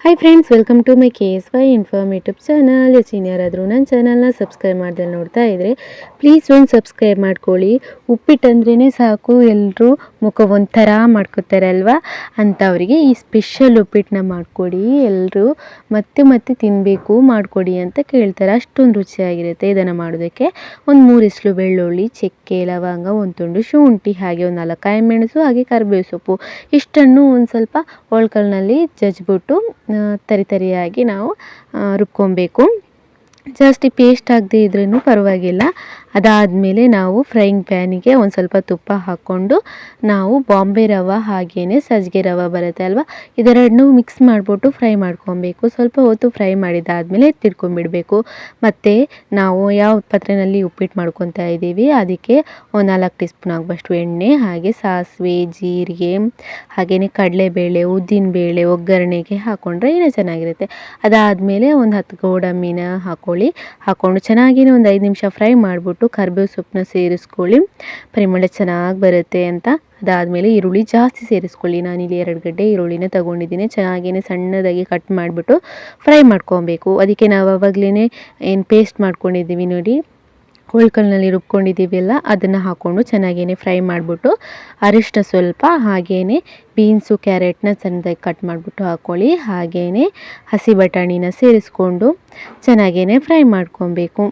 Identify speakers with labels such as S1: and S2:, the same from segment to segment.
S1: Hi friends, welcome to my KSY inform YouTube channel. ಯಾರಾದರೂ ನನ್ನ ಚಾನಲ್ನ ಸಬ್ಸ್ಕ್ರೈಬ್ ಮಾಡ್ದಲ್ಲಿ ನೋಡ್ತಾ ಇದ್ದರೆ ಪ್ಲೀಸ್ ಒಂದು ಸಬ್ಸ್ಕ್ರೈಬ್ ಮಾಡ್ಕೊಳ್ಳಿ. ಉಪ್ಪಿಟ್ಟು ಅಂದ್ರೇ ಸಾಕು, ಎಲ್ಲರೂ ಮುಖ ಒಂಥರ ಮಾಡ್ಕೋತಾರೆ ಅಲ್ವಾ. ಅಂಥವರಿಗೆ ಈ ಸ್ಪೆಷಲ್ ಉಪ್ಪಿಟ್ಟನ್ನ ಮಾಡಿಕೊಡಿ. ಎಲ್ಲರೂ ಮತ್ತೆ ಮತ್ತೆ ತಿನ್ನಬೇಕು ಮಾಡಿಕೊಡಿ ಅಂತ ಕೇಳ್ತಾರೆ. ಅಷ್ಟೊಂದು ರುಚಿಯಾಗಿರುತ್ತೆ. ಇದನ್ನು ಮಾಡೋದಕ್ಕೆ ಒಂದು 3 ಇಸ್ಲು ಬೆಳ್ಳುಳ್ಳಿ, ಚಕ್ಕೆ, ಲವಂಗ, ಒಂದು ತುಂಡು ಶುಂಠಿ, ಹಾಗೆ ಒಂದು 4 ಕಾಯಿ ಮೆಣಸು, ಹಾಗೆ ಕರಿಬೇವು ಸೊಪ್ಪು ಇಷ್ಟನ್ನು ಒಂದು ಸ್ವಲ್ಪ ಒಳ್ಕಲ್ನಲ್ಲಿ ಜಜ್ಜಿಬಿಟ್ಟು ತರಿಯಾಗಿ ನಾವು ರುಬ್ಕೊಬೇಕು. ಜಾಸ್ತಿ ಪೇಸ್ಟ್ ಆಗದೆ ಇದ್ರೂ ಪರವಾಗಿಲ್ಲ. ಅದಾದಮೇಲೆ ನಾವು ಫ್ರೈಯಿಂಗ್ ಪ್ಯಾನಿಗೆ ಒಂದು ಸ್ವಲ್ಪ ತುಪ್ಪ ಹಾಕ್ಕೊಂಡು ನಾವು ಬಾಂಬೆ ರವೆ ಹಾಗೆಯೇ ಸಜ್ಜಿಗೆ ರವೆ ಬರುತ್ತೆ ಅಲ್ವಾ, ಇದೆರಡನ್ನೂ ಮಿಕ್ಸ್ ಮಾಡಿಬಿಟ್ಟು ಫ್ರೈ ಮಾಡ್ಕೊಬೇಕು. ಸ್ವಲ್ಪ ಹೊತ್ತು ಫ್ರೈ ಮಾಡಿದ್ದಾದಮೇಲೆ ಎತ್ತಿಟ್ಕೊಂಡ್ಬಿಡಬೇಕು. ಮತ್ತು ನಾವು ಯಾವ ಪಾತ್ರೆಯಲ್ಲಿ ಉಪ್ಪಿಟ್ಟು ಮಾಡ್ಕೊತಾ ಇದ್ದೀವಿ ಅದಕ್ಕೆ ಒಂದು 4 ಟೀ ಸ್ಪೂನ್ ಆಗುವಷ್ಟು ಎಣ್ಣೆ, ಹಾಗೆ ಸಾಸಿವೆ, ಜೀರಿಗೆ, ಹಾಗೆಯೇ ಕಡಲೆಬೇಳೆ, ಉದ್ದಿನಬೇಳೆ ಒಗ್ಗರಣೆಗೆ ಹಾಕ್ಕೊಂಡ್ರೆ ಇನ್ನೂ ಚೆನ್ನಾಗಿರುತ್ತೆ. ಅದಾದಮೇಲೆ ಒಂದು 10 ಗೋಡಂಬಿನ ಹಾಕ್ಕೊಂಡು ಚೆನ್ನಾಗಿ ಒಂದು 5 ನಿಮಿಷ ಫ್ರೈ ಮಾಡಿಬಿಟ್ಟು ಕರಿಬೇವು ಸೊಪ್ಪನ್ನ ಸೇರಿಸ್ಕೊಳ್ಳಿ. ಪರಿಮಳ ಚೆನ್ನಾಗಿ ಬರುತ್ತೆ ಅಂತ. ಅದಾದಮೇಲೆ ಈರುಳ್ಳಿ ಜಾಸ್ತಿ ಸೇರಿಸ್ಕೊಳ್ಳಿ. ನಾನಿಲ್ಲಿ 2 ಗಡ್ಡೆ ಈರುಳ್ಳಿನ ತೊಗೊಂಡಿದ್ದೀನಿ. ಚೆನ್ನಾಗೇ ಸಣ್ಣದಾಗಿ ಕಟ್ ಮಾಡಿಬಿಟ್ಟು ಫ್ರೈ ಮಾಡ್ಕೊಬೇಕು. ಅದಕ್ಕೆ ನಾವು ಆವಾಗಲೇ ಏನು ಪೇಸ್ಟ್ ಮಾಡ್ಕೊಂಡಿದ್ದೀವಿ ನೋಡಿ, ಒಳ್ಕಲ್ನಲ್ಲಿ ರುಬ್ಕೊಂಡಿದ್ದೀವಿ ಅಲ್ಲ, ಅದನ್ನು ಹಾಕ್ಕೊಂಡು ಚೆನ್ನಾಗೇ ಫ್ರೈ ಮಾಡಿಬಿಟ್ಟು ಅರಿಶಿನ ಸ್ವಲ್ಪ, ಹಾಗೆಯೇ ಬೀನ್ಸು, ಕ್ಯಾರೆಟ್ನ ಸಣ್ಣದಾಗಿ ಕಟ್ ಮಾಡಿಬಿಟ್ಟು ಹಾಕ್ಕೊಳ್ಳಿ. ಹಾಗೆಯೇ ಹಸಿ ಬಟಾಣಿನ ಸೇರಿಸ್ಕೊಂಡು ಚೆನ್ನಾಗೇ ಫ್ರೈ ಮಾಡ್ಕೊಬೇಕು.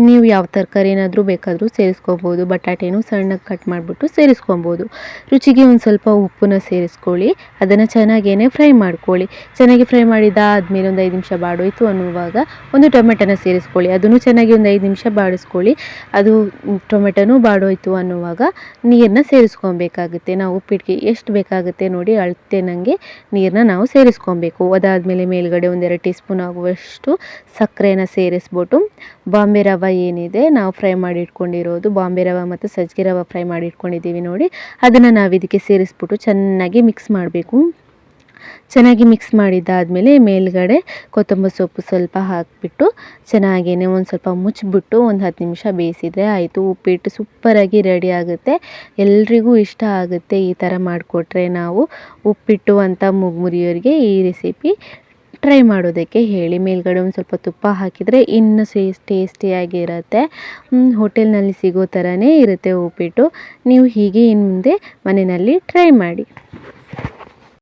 S1: ನೀವು ಯಾವ ತರಕಾರಿ ಏನಾದರೂ ಬೇಕಾದರೂ ಸೇರಿಸ್ಕೊಬೋದು. ಬಟಾಟೆನೂ ಸಣ್ಣಗೆ ಕಟ್ ಮಾಡಿಬಿಟ್ಟು ಸೇರಿಸ್ಕೊಬೋದು. ರುಚಿಗೆ ಒಂದು ಸ್ವಲ್ಪ ಉಪ್ಪನ್ನ ಸೇರಿಸ್ಕೊಳ್ಳಿ. ಅದನ್ನು ಚೆನ್ನಾಗೇ ಫ್ರೈ ಮಾಡ್ಕೊಳ್ಳಿ. ಚೆನ್ನಾಗಿ ಫ್ರೈ ಮಾಡಿದ್ದಾದಮೇಲೆ ಒಂದು 5 ನಿಮಿಷ ಬಾಡೋಯ್ತು ಅನ್ನುವಾಗ ಒಂದು ಟೊಮೆಟೊನ ಸೇರಿಸ್ಕೊಳ್ಳಿ. ಅದನ್ನು ಚೆನ್ನಾಗಿ ಒಂದು 5 ನಿಮಿಷ ಬಾಡಿಸ್ಕೊಳ್ಳಿ. ಅದು ಟೊಮೆಟೊನೂ ಬಾಡೋಯ್ತು ಅನ್ನುವಾಗ ನೀರನ್ನ ಸೇರಿಸ್ಕೊಬೇಕಾಗುತ್ತೆ. ನಾವು ಉಪ್ಪಿಟ್ಟಿಗೆ ಎಷ್ಟು ಬೇಕಾಗುತ್ತೆ ನೋಡಿ ಅಳತೆ ನನಗೆ ನೀರನ್ನ ನಾವು ಸೇರಿಸ್ಕೊಬೇಕು. ಅದಾದಮೇಲೆ ಮೇಲ್ಗಡೆ ಒಂದು 2 ಟೀ ಸ್ಪೂನ್ ಆಗುವಷ್ಟು ಸಕ್ಕರೆನ ಸೇರಿಸ್ಬಿಟ್ಟು ಬಾಂಬೆ ರವೆ ಏನಿದೆ ನಾವು ಫ್ರೈ ಮಾಡಿ ಇಟ್ಕೊಂಡಿರೋದು, ಬಾಂಬೆ ರವೆ ಮತ್ತು ಸಜ್ಜಿಗೆ ರವೆ ಫ್ರೈ ಮಾಡಿ ಇಟ್ಕೊಂಡಿದ್ದೀವಿ ನೋಡಿ, ಅದನ್ನು ನಾವು ಇದಕ್ಕೆ ಸೇರಿಸ್ಬಿಟ್ಟು ಚೆನ್ನಾಗಿ ಮಿಕ್ಸ್ ಮಾಡಬೇಕು. ಚೆನ್ನಾಗಿ ಮಿಕ್ಸ್ ಮಾಡಿದ್ದಾದಮೇಲೆ ಮೇಲ್ಗಡೆ ಕೊತ್ತಂಬರಿ ಸೊಪ್ಪು ಸ್ವಲ್ಪ ಹಾಕಿಬಿಟ್ಟು ಚೆನ್ನಾಗೇ ಒಂದು ಸ್ವಲ್ಪ ಮುಚ್ಚಿಬಿಟ್ಟು ಒಂದು 10 ನಿಮಿಷ ಬೇಯಿಸಿದರೆ ಆಯಿತು. ಉಪ್ಪಿಟ್ಟು ಸೂಪರಾಗಿ ರೆಡಿ ಆಗುತ್ತೆ. ಎಲ್ರಿಗೂ ಇಷ್ಟ ಆಗುತ್ತೆ ಈ ಥರ ಮಾಡಿಕೊಟ್ರೆ. ನಾವು ಉಪ್ಪಿಟ್ಟು ಅಂತ ಮುರಿಯೋರಿಗೆ ಈ ರೆಸಿಪಿ ಟ್ರೈ ಮಾಡೋದಕ್ಕೆ ಹೇಳಿ. ಮೇಲ್ಗಡೆ ಒಂದು ಸ್ವಲ್ಪ ತುಪ್ಪ ಹಾಕಿದರೆ ಇನ್ನೂ ಟೇಸ್ಟಿಯಾಗಿರುತ್ತೆ. ಹೋಟೆಲ್ನಲ್ಲಿ ಸಿಗೋ ಥರನೇ ಇರುತ್ತೆ ಉಪ್ಪಿಟ್ಟು. ನೀವು ಹೀಗೆ ಇನ್ನು ಮುಂದೆ ಮನೆಯಲ್ಲಿ ಟ್ರೈ ಮಾಡಿ.